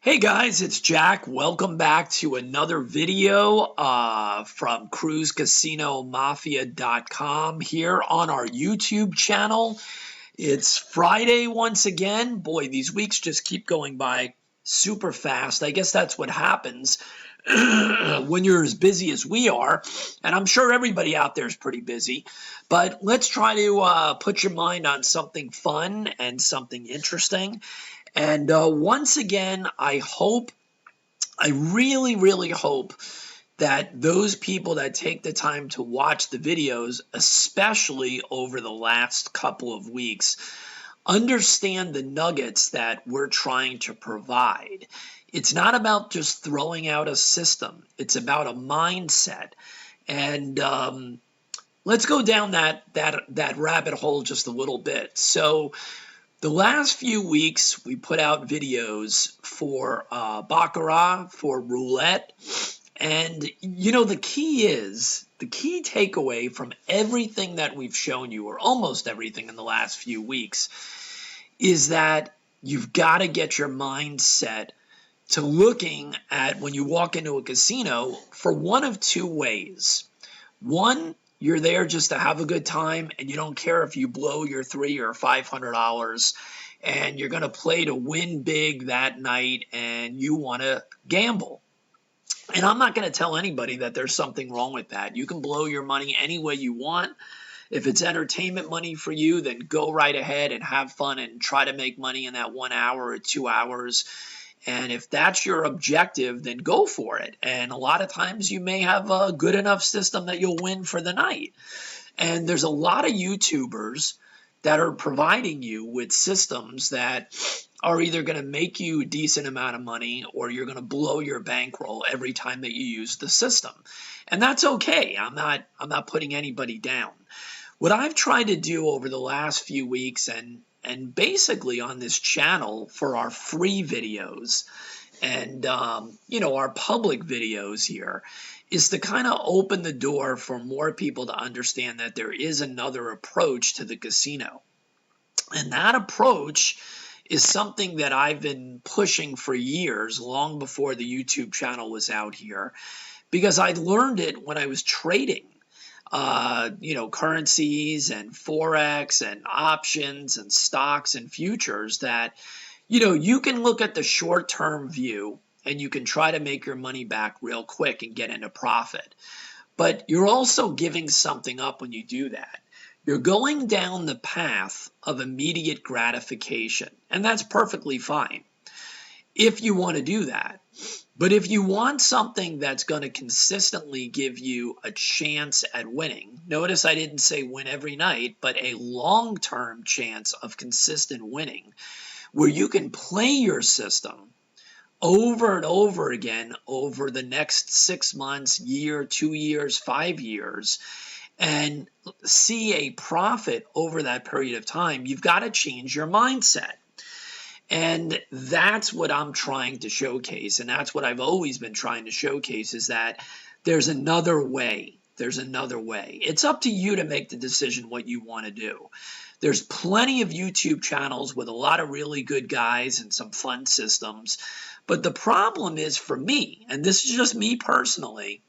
Hey guys, it's Jack. Welcome back to another video from cruisecasinomafia.com here on our YouTube channel. It's Friday once again. Boy, these weeks just keep going by super fast. I guess that's what happens when you're as busy as we are. And I'm sure everybody out there is pretty busy. But let's try to put your mind on something fun and something interesting. And once again, I really hope that those people that take the time to watch the videos, especially over the last couple of weeks, understand the nuggets that we're trying to provide. It's not about just throwing out a system. It's about a mindset. And let's go down that rabbit hole just a little bit. So the last few weeks, we put out videos for baccarat, for roulette, and the key takeaway from everything that we've shown you, or almost everything in the last few weeks, is that you've got to get your mindset to looking at when you walk into a casino for one of two ways. One, you're there just to have a good time, and you don't care if you blow your $300 or $500, and you're going to play to win big that night, and you want to gamble. And I'm not going to tell anybody that there's something wrong with that. You can blow your money any way you want. If it's entertainment money for you, then go right ahead and have fun and try to make money in that 1 hour or 2 hours. And if that's your objective, then go for it. And a lot of times you may have a good enough system that you'll win for the night. And there's a lot of YouTubers that are providing you with systems that are either going to make you a decent amount of money, or you're going to blow your bankroll every time that you use the system. And that's okay. I'm not putting anybody down. What I've tried to do over the last few weeks and basically on this channel for our free videos and our public videos here is to kind of open the door for more people to understand that there is another approach to the casino. And that approach is something that I've been pushing for years, long before the YouTube channel was out here, because I learned it when I was trading currencies and Forex and options and stocks and futures, that, you can look at the short-term view and you can try to make your money back real quick and get into profit. But you're also giving something up when you do that. You're going down the path of immediate gratification, and that's perfectly fine if you want to do that. But if you want something that's going to consistently give you a chance at winning, notice I didn't say win every night, but a long-term chance of consistent winning, where you can play your system over and over again over the next 6 months, year, 2 years, 5 years, and see a profit over that period of time, you've got to change your mindset. And that's what I'm trying to showcase, and that's what I've always been trying to showcase, is that there's another way. There's another way. It's up to you to make the decision what you want to do. There's plenty of YouTube channels with a lot of really good guys and some fun systems. But the problem is, for me, and this is just me personally,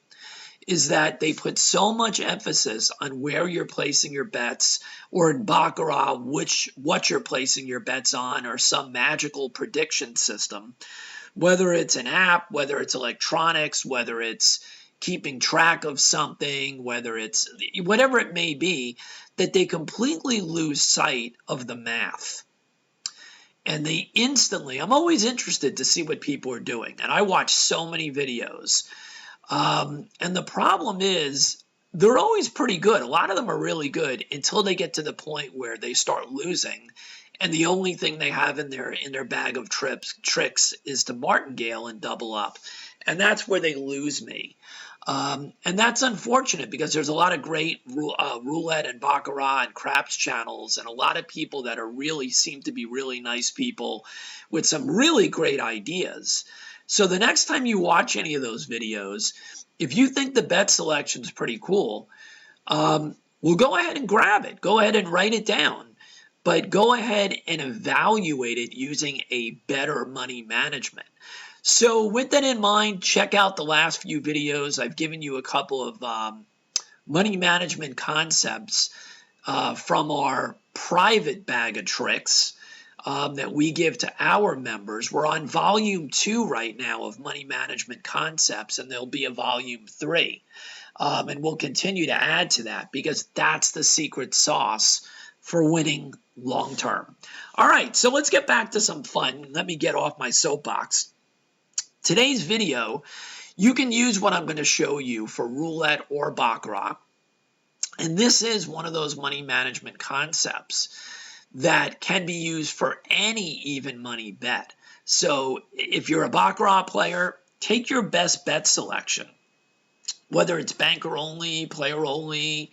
is that they put so much emphasis on where you're placing your bets, or in baccarat, what you're placing your bets on, or some magical prediction system, whether it's an app, whether it's electronics, whether it's keeping track of something, whether it's whatever it may be, that they completely lose sight of the math. And they instantly, I'm always interested to see what people are doing, and I watch so many videos. And the problem is, they're always pretty good. A lot of them are really good until they get to the point where they start losing, and the only thing they have in their bag of tricks is to martingale and double up, and that's where they lose me. And that's unfortunate, because there's a lot of great roulette and baccarat and craps channels, and a lot of people that seem to be really nice people with some really great ideas. So the next time you watch any of those videos, if you think the bet selection is pretty cool, well, go ahead and grab it. Go ahead and write it down. but go ahead and evaluate it using a better money management. So with that in mind, check out the last few videos. I've given you a couple of money management concepts from our private bag of tricks that we give to our members. We're on volume 2 right now of money management concepts, and there'll be a volume 3. And we'll continue to add to that because that's the secret sauce for winning long term. All right, so let's get back to some fun. Let me get off my soapbox. Today's video, you can use what I'm going to show you for roulette or baccarat. And this is one of those money management concepts that can be used for any even money bet. So if you're a baccarat player, take your best bet selection, whether it's banker only, player only,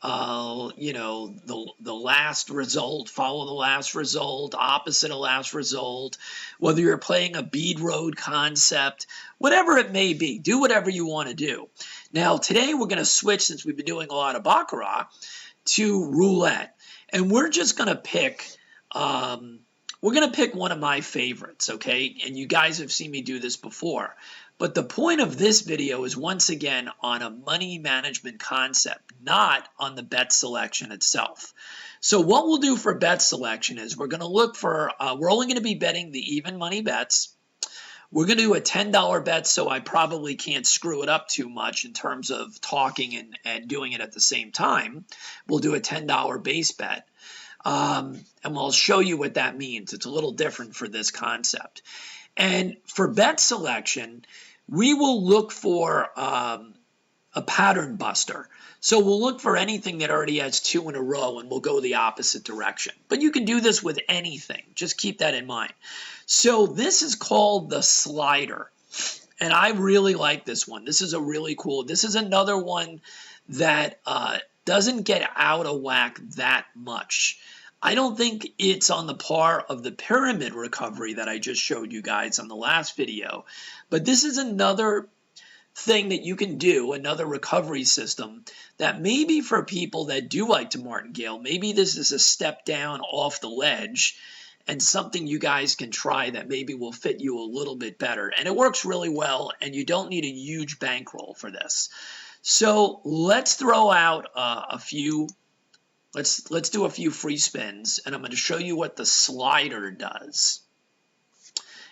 the last result, follow the last result, opposite of last result, whether you're playing a bead road concept, whatever it may be, do whatever you want to do. Now, today we're going to switch, since we've been doing a lot of baccarat, to roulette. And we're just going to pick, one of my favorites, okay? And you guys have seen me do this before. But the point of this video is, once again, on a money management concept, not on the bet selection itself. So what we'll do for bet selection is we're going to look for, we're only going to be betting the even money bets. We're going to do a $10 bet, so I probably can't screw it up too much in terms of talking and doing it at the same time. We'll do a $10 base bet. And we'll show you what that means. It's a little different for this concept. And for bet selection, we will look for a pattern buster. So we'll look for anything that already has 2 in a row, and we'll go the opposite direction. But you can do this with anything. Just keep that in mind. So this is called the slider. And I really like this one. This is a really cool, this is another one that doesn't get out of whack that much. I don't think it's on the par of the pyramid recovery that I just showed you guys on the last video. But this is another thing that you can do, another recovery system that maybe for people that do like to martingale, maybe this is a step down off the ledge and something you guys can try that maybe will fit you a little bit better. And it works really well, and you don't need a huge bankroll for this. So let's throw out a few. Let's do a few free spins, and I'm going to show you what the slider does.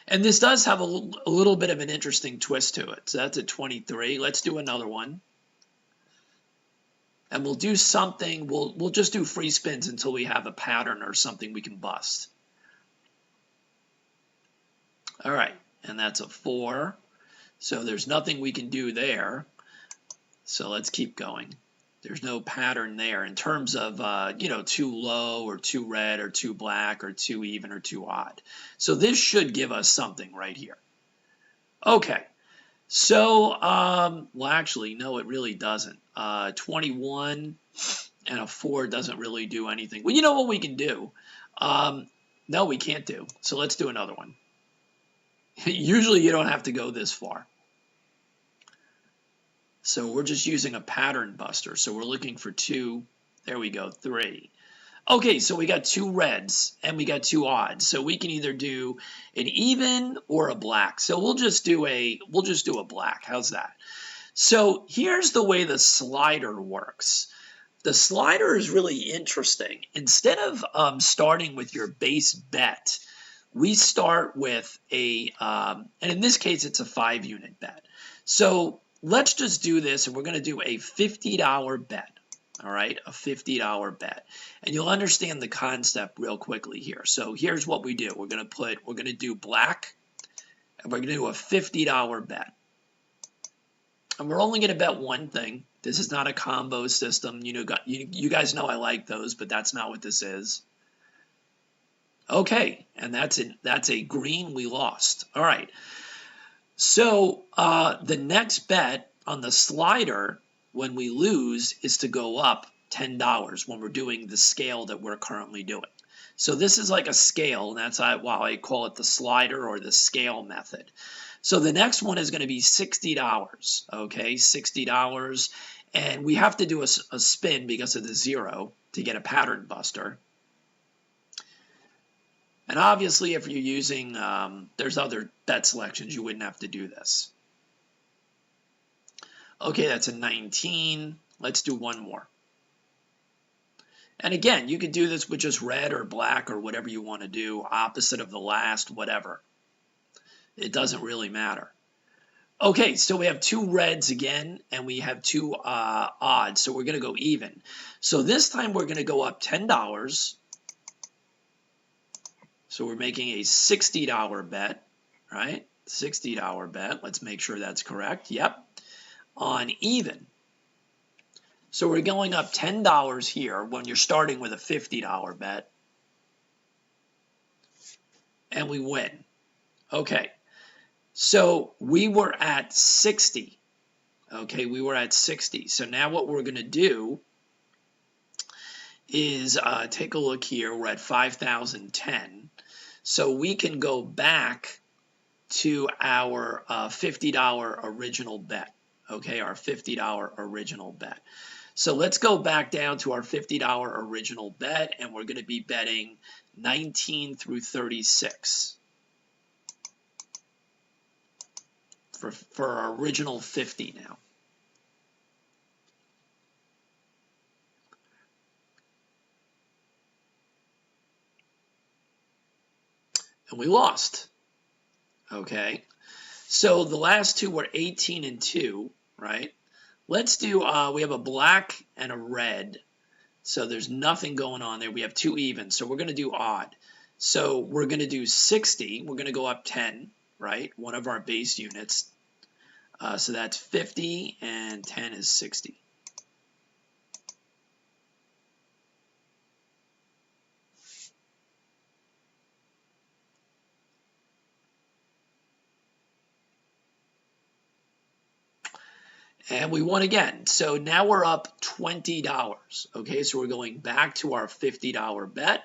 And this does have a little bit of an interesting twist to it. So that's a 23. Let's do another one. And we'll do something. We'll just do free spins until we have a pattern or something we can bust. All right, and that's a 4. So there's nothing we can do there. So let's keep going. There's no pattern there in terms of, too low or too red or too black or too even or too odd. So this should give us something right here. Okay. So, well, actually, no, it really doesn't. 21 and a 4 doesn't really do anything. Well, you know what we can do? No, we can't do. So let's do another one. Usually you don't have to go this far. So we're just using a pattern buster. So we're looking for 2. There we go, 3. Okay, so we got 2 reds and we got 2 odds. So we can either do an even or a black. So we'll just do a black. How's that? So here's the way the slider works. The slider is really interesting. Instead of starting with your base bet, we start with a, and in this case, it's a 5-unit bet. So let's just do this, and we're going to do a $50 bet, all right, a $50 bet. And you'll understand the concept real quickly here. So here's what we do. We're going to do black, and we're going to do a $50 bet. And we're only going to bet one thing. This is not a combo system. You guys know I like those, but that's not what this is. Okay, and that's a green. We lost. All right. So the next bet on the slider when we lose is to go up $10 when we're doing the scale that we're currently doing. So this is like a scale, and that's why I call it the slider or the scale method. So the next one is going to be $60, okay, $60. And we have to do a spin because of the 0 to get a pattern buster. And obviously, if you're using, there's other bet selections, you wouldn't have to do this. Okay, that's a 19. Let's do one more. And again, you could do this with just red or black or whatever you want to do, opposite of the last, whatever. It doesn't really matter. Okay, so we have two reds again, and we have two odds, so we're going to go even. So this time we're going to go up $10. So we're making a $60 bet, right? $60 bet. Let's make sure that's correct. Yep. On even. So we're going up $10 here when you're starting with a $50 bet. And we win. Okay. So we were at 60. Okay, we were at 60. So now what we're going to do is take a look here. We're at 5,010. So we can go back to our $50 original bet. Okay, our $50 original bet. So let's go back down to our $50 original bet, and we're going to be betting 19 through 36 for our original 50 now. And we lost. Okay, so the last two were 18 and 2, right? Let's do, we have a black and a red. So there's nothing going on there. We have two even. So we're going to do odd. So we're going to do 60. We're going to go up 10, right? One of our base units. So that's 50 and 10 is 60. And we won again. So now we're up $20. Okay, so we're going back to our $50 bet.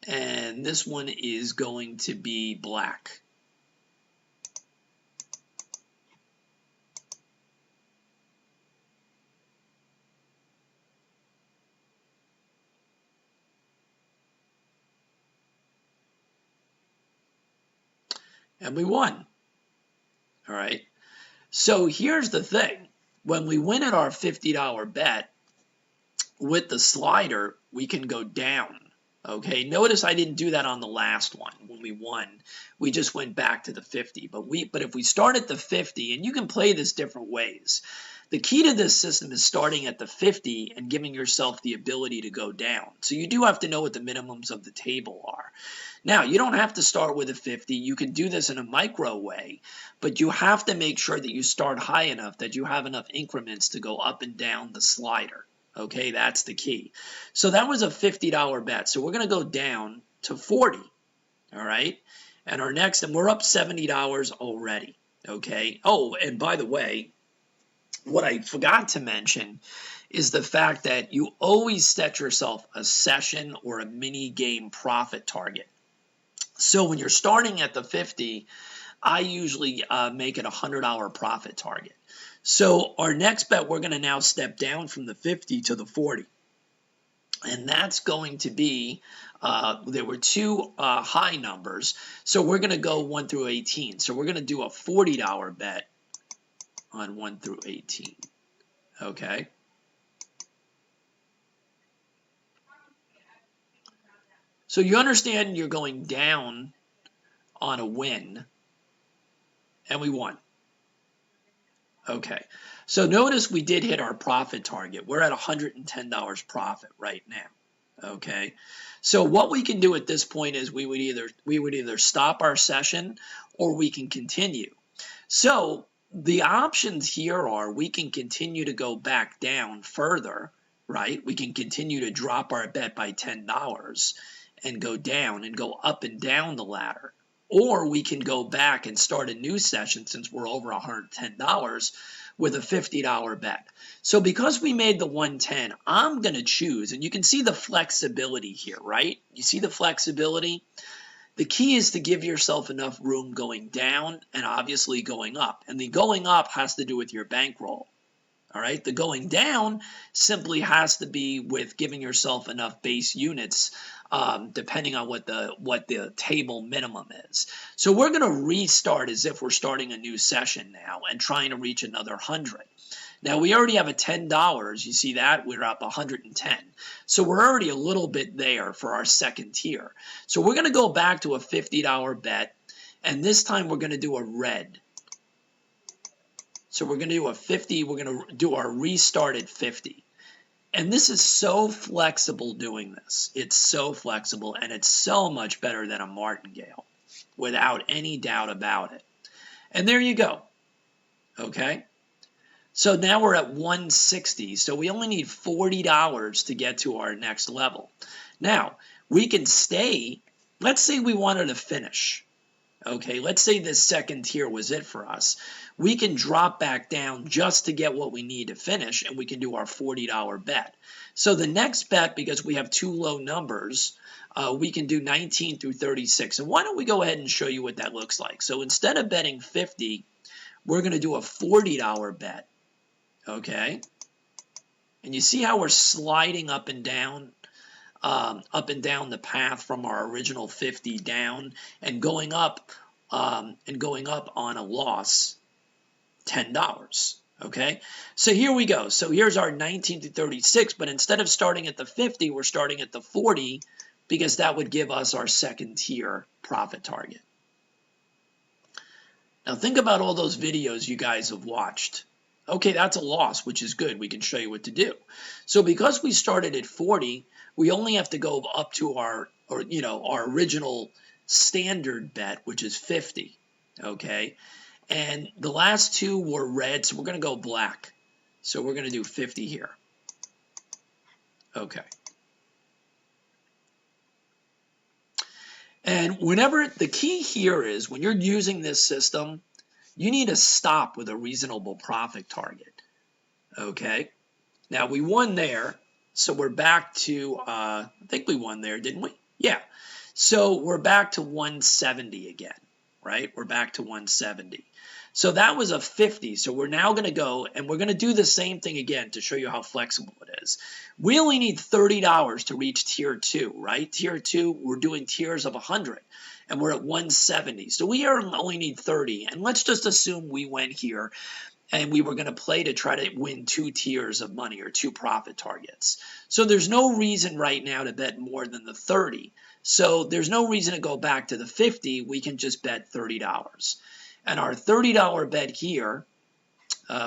And this one is going to be black. And we won. All right. So here's the thing. When we win at our $50 bet, with the slider, we can go down. Okay, notice I didn't do that on the last one. When we won, we just went back to the 50. But if we start at the 50, and you can play this different ways. The key to this system is starting at the 50 and giving yourself the ability to go down. So you do have to know what the minimums of the table are. Now, you don't have to start with a 50. You can do this in a micro way, but you have to make sure that you start high enough that you have enough increments to go up and down the slider. Okay, that's the key. So that was a $50 bet. So we're going to go down to 40. All right, and our next, and we're up $70 already. Okay. Oh, and by the way, what I forgot to mention is the fact that you always set yourself a session or a mini game profit target. So when you're starting at the 50, I usually make it a $100 profit target. So our next bet, we're going to now step down from the 50 to the 40. And that's going to be, there were two high numbers. So we're going to go 1 through 18. So we're going to do a $40 bet on 1 through 18. Okay. So you understand you're going down on a win, and we won. Okay. So notice we did hit our profit target. We're at $110 profit right now. Okay. So what we can do at this point is we would either stop our session or we can continue. So the options here are we can continue to go back down further, right? We can continue to drop our bet by $10 and go down and go up and down the ladder. Or we can go back and start a new session since we're over $110 with a $50 bet. So because we made the 110, I'm going to choose, and you can see the flexibility here, right? You see the flexibility? The key is to give yourself enough room going down and obviously going up. And the going up has to do with your bankroll. All right, the going down simply has to be with giving yourself enough base units depending on what the table minimum is. So we're going to restart as if we're starting a new session now and trying to reach another 100. Now we already have a $10. You see that? We're up 110. So we're already a little bit there for our second tier. So we're going to go back to a $50 bet, and this time we're going to do a red. So we're going to do a 50. We're going to do our restart at 50. And this is so flexible doing this. It's so flexible, and it's so much better than a martingale, without any doubt about it. And there you go. Okay? So now we're at 160. So we only need $40 to get to our next level. Now, we can stay. Let's say we wanted to finish. Okay, let's say this second tier was it for us. We can drop back down just to get what we need to finish, and we can do our $40 bet. So the next bet, because we have two low numbers, we can do 19 through 36. And why don't we go ahead and show you what that looks like. So instead of betting 50, we're going to do a $40 bet. Okay, and you see how we're sliding up and down the path from our original 50 down and going up on a loss, $10. Okay, so here we go. So here's our 19 to 36, but instead of starting at the 50, we're starting at the 40 because that would give us our second tier profit target. Now think about all those videos you guys have watched. Okay, that's a loss, which is good. We can show you what to do. So because we started at 40, we only have to go up to our original standard bet, which is 50. Okay, and the last two were red, so we're going to go black. So we're going to do 50 here. Okay. And whenever the key here is when you're using this system, you need to stop with a reasonable profit target. Okay. Now we won there, so we're back to I think we won there, didn't we? Yeah. So we're back to 170 again, right? We're back to 170. So that was a 50. So we're now going to go and we're going to do the same thing again to show you how flexible it is. We only need $30 to reach tier 2, right? Tier 2, we're doing tiers of 100 and we're at 170. So we only need 30. And let's just assume we went here and we were going to play to try to win 2 tiers of money or 2 profit targets. So there's no reason right now to bet more than the 30. So there's no reason to go back to the 50. We can just bet $30. And our $30 bet here,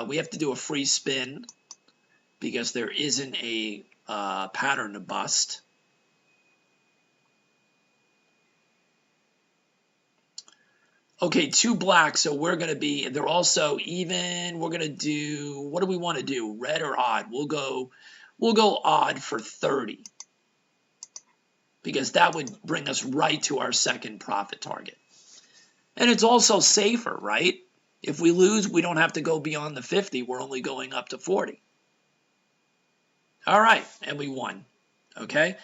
we have to do a free spin because there isn't a pattern to bust. Okay, 2 black, so we're going to be, they're also even, we're going to do, what do we want to do, red or odd? We'll go odd for 30 because that would bring us right to our second profit target. And it's also safer, right? If we lose, we don't have to go beyond the 50. We're only going up to 40. All right, and we won. Okay?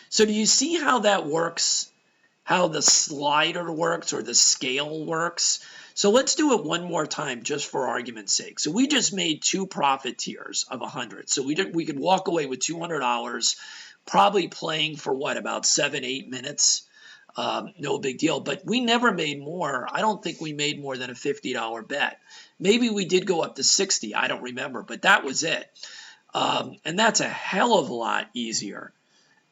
So do you see how that works? How the slider works or the scale works? So let's do it one more time just for argument's sake. So we just made 2 profit tiers of 100. So we could walk away with $200, probably playing for what, about 7-8 minutes? No big deal, but we never made more. I don't think we made more than a $50 bet. Maybe we did go up to 60. I don't remember, but that was it. And that's a hell of a lot easier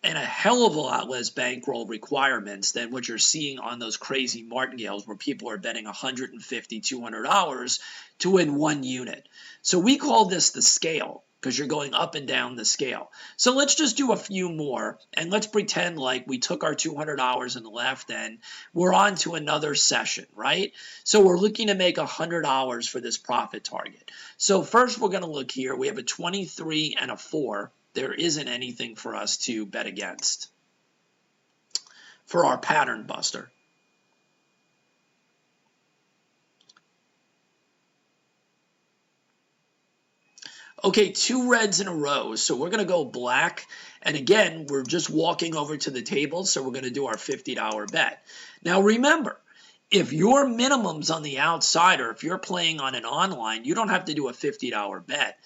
and a hell of a lot less bankroll requirements than what you're seeing on those crazy martingales where people are betting $150, $200 to win 1 unit. So we call this the scale, because you're going up and down the scale. So let's just do a few more, and let's pretend like we took our $200 and left, and we're on to another session, right? So we're looking to make $100 for this profit target. So first we're going to look here. We have a 23 and a 4. There isn't anything for us to bet against for our pattern buster. Okay, 2 reds in a row, so we're going to go black. And again, we're just walking over to the table, so we're going to do our $50 bet. Now remember, if your minimum's on the outside or if you're playing on an online, you don't have to do a $50 bet.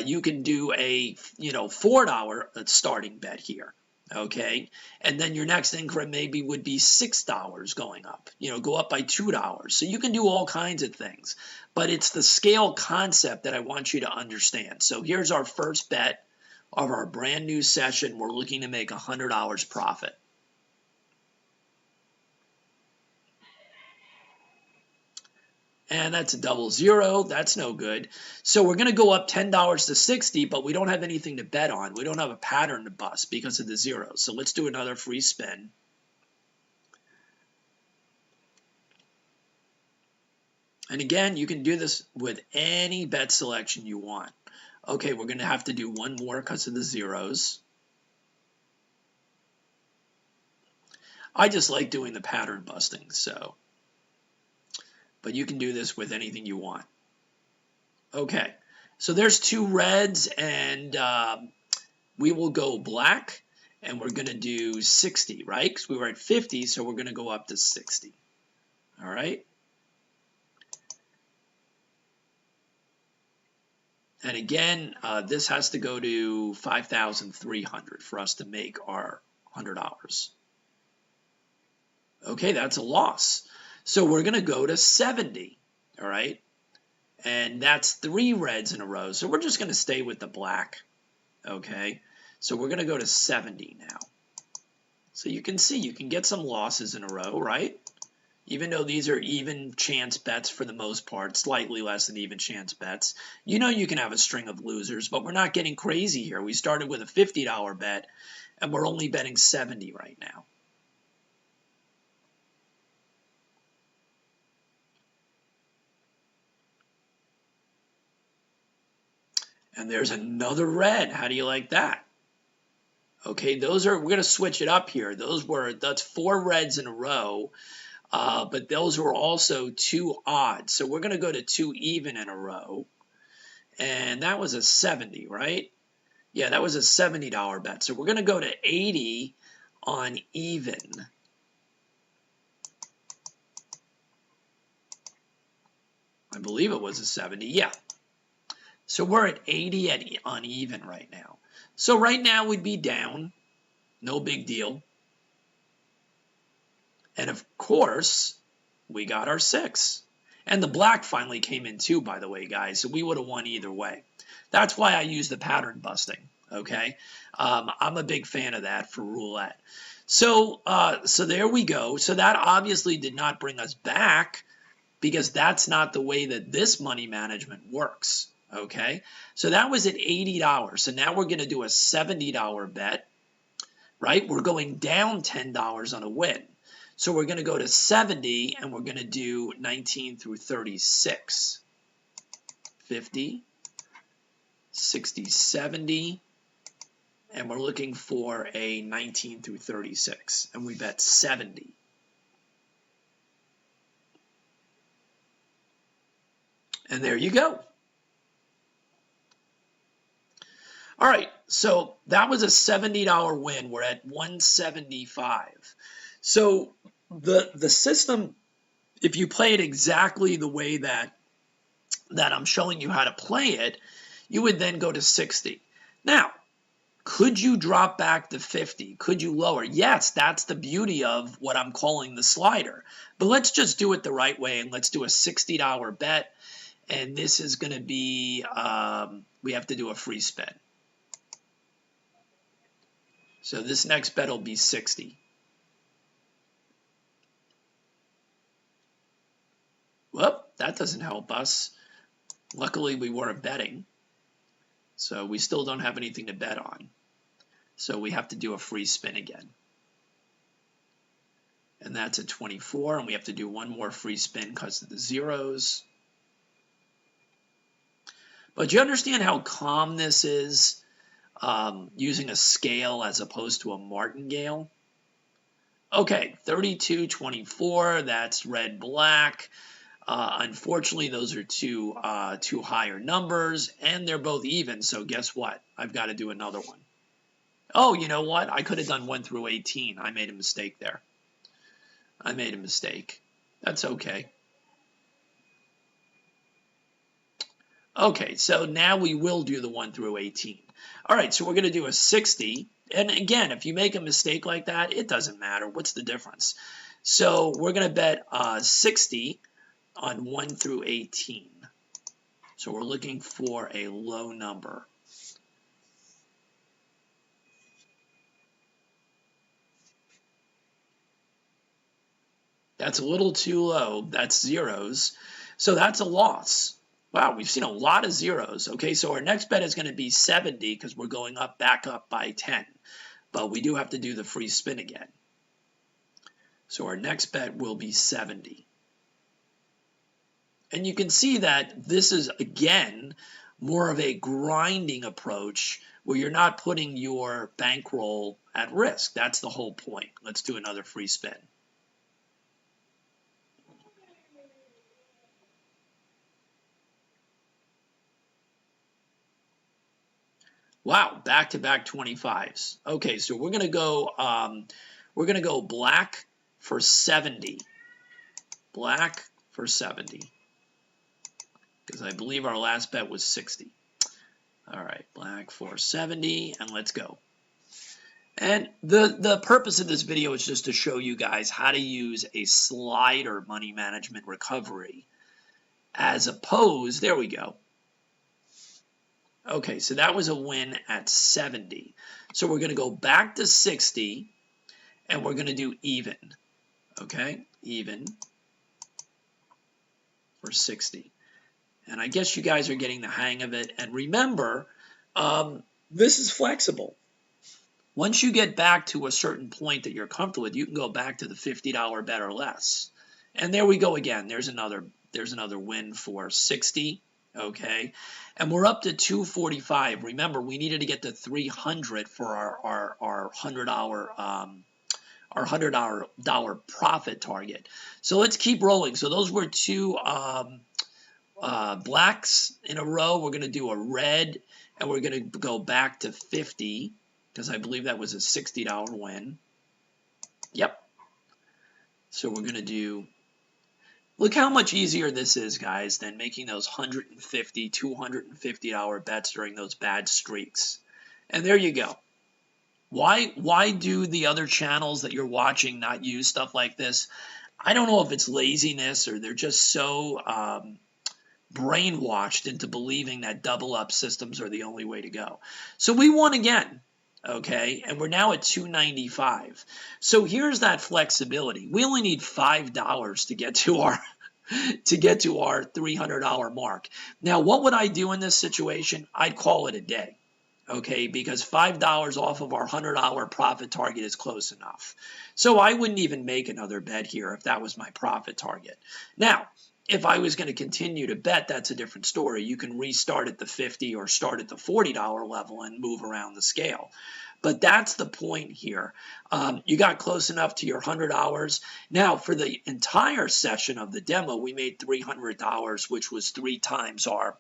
You can do a $4 starting bet here. Okay, and then your next increment maybe would be $6 going up, go up by $2. So you can do all kinds of things, but it's the scale concept that I want you to understand. So here's our first bet of our brand new session. We're looking to make $100 profit. And that's a double zero. That's no good. So we're going to go up $10 to 60, but we don't have anything to bet on. We don't have a pattern to bust because of the zeros. So let's do another free spin. And again, you can do this with any bet selection you want. Okay, we're going to have to do one more because of the zeros. I just like doing the pattern busting, so. But you can do this with anything you want. Okay, so there's two reds, and we will go black, and we're going to do 60, right? Because we were at 50, so we're going to go up to 60. All right? And again, this has to go to 5,300 for us to make our $100. Okay, that's a loss. So we're going to go to 70, all right? And that's 3 reds in a row. So we're just going to stay with the black, okay? So we're going to go to 70 now. So you can see you can get some losses in a row, right? Even though these are even chance bets for the most part, slightly less than even chance bets. You can have a string of losers, but we're not getting crazy here. We started with a $50 bet, and we're only betting 70 right now. And there's another red. How do you like that? Okay, we're going to switch it up here. That's 4 reds in a row. But those were also 2 odd. So we're going to go to 2 even in a row. And that was a 70, right? Yeah, that was a $70 bet. So we're going to go to 80 on even. I believe it was a 70. Yeah. So we're at 80 on even right now. So right now we'd be down. No big deal. And of course, we got our 6. And the black finally came in too, by the way, guys. So we would have won either way. That's why I use the pattern busting, okay? I'm a big fan of that for roulette. So there we go. So that obviously did not bring us back because that's not the way that this money management works, okay? So that was at $80. So now we're going to do a $70 bet, right? We're going down $10 on a win. So we're going to go to 70, and we're going to do 19 through 36. 50, 60, 70, and we're looking for a 19 through 36, and we bet 70. And there you go. All right, so that was a $70 win. We're at 175. So the system, if you play it exactly the way that I'm showing you how to play it, you would then go to 60. Now, could you drop back to 50? Could you lower? Yes, that's the beauty of what I'm calling the slider. But let's just do it the right way, and let's do a $60 bet. And this is going to be, we have to do a free spin. So this next bet will be 60. Well, that doesn't help us. Luckily, we weren't betting. So we still don't have anything to bet on. So we have to do a free spin again. And that's a 24, and we have to do one more free spin because of the zeros. But you understand how calm this is using a scale as opposed to a martingale? Okay, 32, 24, that's red, black. Unfortunately, those are two higher numbers, and they're both even, so guess what? I've got to do another one. Oh, you know what? I could have done 1 through 18. I made a mistake there. I made a mistake. That's okay. Okay, so now we will do the 1 through 18. All right, so we're going to do a 60, And again, if you make a mistake like that, it doesn't matter. What's the difference? So we're going to bet 60 on 1 through 18. So we're looking for a low number. That's a little too low. That's zeros. So that's a loss. Wow, we've seen a lot of zeros. Okay, so our next bet is going to be 70 because we're going up, back up by 10. But we do have to do the free spin again. So our next bet will be 70. And you can see that this is, again, more of a grinding approach where you're not putting your bankroll at risk. That's the whole point. Let's do another free spin. Wow, back-to-back 25s. Okay, so we're gonna go black for 70. Black for 70. Because I believe our last bet was 60. All right, black for 70, and let's go. And the purpose of this video is just to show you guys how to use a slider money management recovery as opposed, there we go. Okay, so that was a win at 70. So we're going to go back to 60, and we're going to do even. Okay, even for 60. And I guess you guys are getting the hang of it. And remember, this is flexible. Once you get back to a certain point that you're comfortable with, you can go back to the $50 bet or less. And there we go again. There's another win for 60. Okay, and we're up to 245. Remember, we needed to get to 300 for our $100 profit target. So let's keep rolling. So those were two blacks in a row. We're going to do a red, and we're going to go back to 50 because I believe that was a $60 win. Yep. So we're going to do. Look how much easier this is, guys, than making those $150, $250 bets during those bad streaks. And there you go. Why do the other channels that you're watching not use stuff like this? I don't know if it's laziness or they're just so brainwashed into believing that double up systems are the only way to go. So we won again. Okay, and we're now at 295. So here's that flexibility. We only need $5 to get to our $300 mark. Now, what would I do in this situation? I'd call it a day. Okay, because $5 off of our $100 profit target is close enough. So I wouldn't even make another bet here if that was my profit target. Now, if I was going to continue to bet, that's a different story. You can restart at the $50 or start at the $40 level and move around the scale. But that's the point here. You got close enough to your $100. Now, for the entire session of the demo, we made $300, which was 3 times our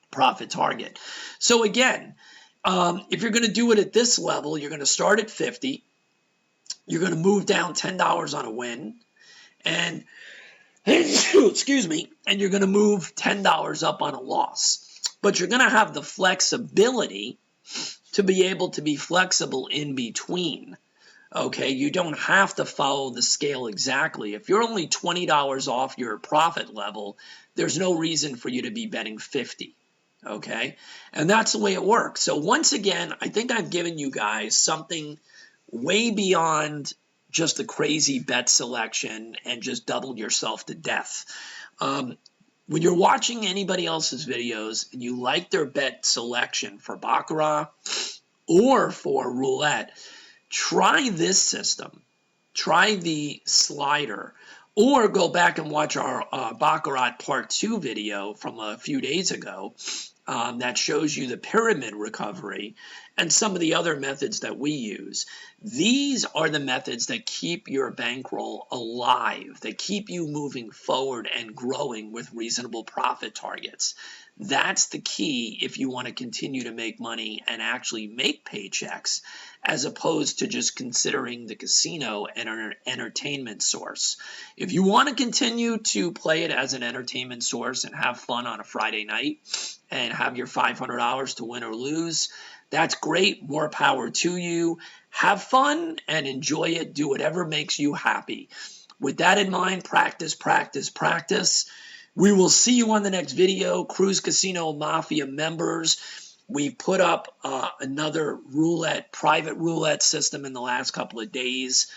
profit target. So again, if you're going to do it at this level, you're going to start at 50. You're going to move down $10 on a win. And excuse me, and you're going to move $10 up on a loss. But you're going to have the flexibility to be able to be flexible in between. Okay, you don't have to follow the scale exactly. If you're only $20 off your profit level, there's no reason for you to be betting 50. Okay, and that's the way it works. So once again, I think I've given you guys something way beyond just the crazy bet selection and just doubled yourself to death. When you're watching anybody else's videos and you like their bet selection for baccarat or for roulette, try this system. Try the slider. Or go back and watch our baccarat part 2 video from a few days ago that shows you the pyramid recovery and some of the other methods that we use. These are the methods that keep your bankroll alive, that keep you moving forward and growing with reasonable profit targets. That's the key if you want to continue to make money and actually make paychecks, as opposed to just considering the casino an entertainment source. If you want to continue to play it as an entertainment source and have fun on a Friday night and have your $500 to win or lose, That's great. More power to you. Have fun and enjoy it. Do whatever makes you happy. With that in mind, practice, practice, practice. We will see you on the next video. Cruise Casino Mafia members, we put up another roulette, private roulette system in the last couple of days.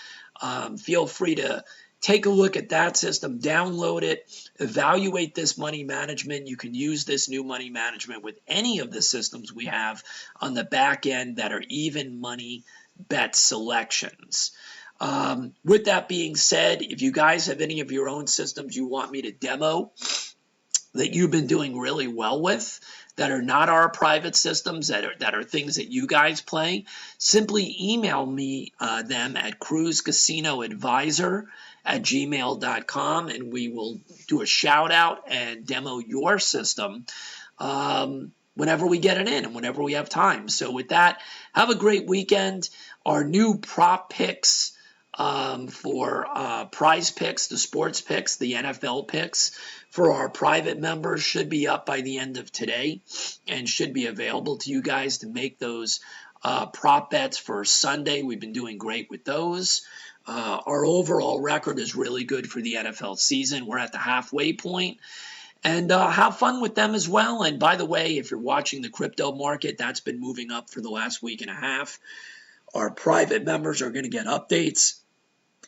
Feel free to take a look at that system, download it, evaluate this money management. You can use this new money management with any of the systems we have on the back end that are even money bet selections. With that being said, if you guys have any of your own systems you want me to demo that you've been doing really well with, that are not our private systems, that are things that you guys play, simply email me them at cruisecasinoadvisor@gmail.com, and we will do a shout out and demo your system whenever we get it in and whenever we have time. So with that, have a great weekend. Our new prop picks for prize picks, the sports picks, the NFL picks for our private members should be up by the end of today and should be available to you guys to make those prop bets for Sunday. We've been doing great with those. Our overall record is really good for the NFL season. We're at the halfway point. And have fun with them as well. And by the way, if you're watching the crypto market, that's been moving up for the last week and a half. Our private members are going to get updates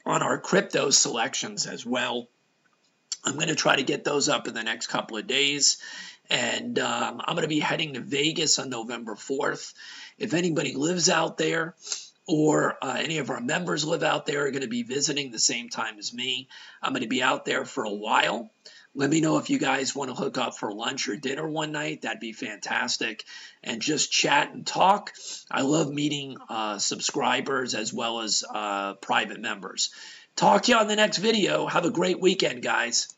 on our crypto selections as well. I'm going to try to get those up in the next couple of days. And I'm going to be heading to Vegas on November 4th. If anybody lives out there or any of our members live out there are going to be visiting the same time as me, I'm going to be out there for a while. Let me know if you guys want to hook up for lunch or dinner one night. That'd be fantastic. And just chat and talk. I love meeting subscribers as well as private members. Talk to you on the next video. Have a great weekend, guys.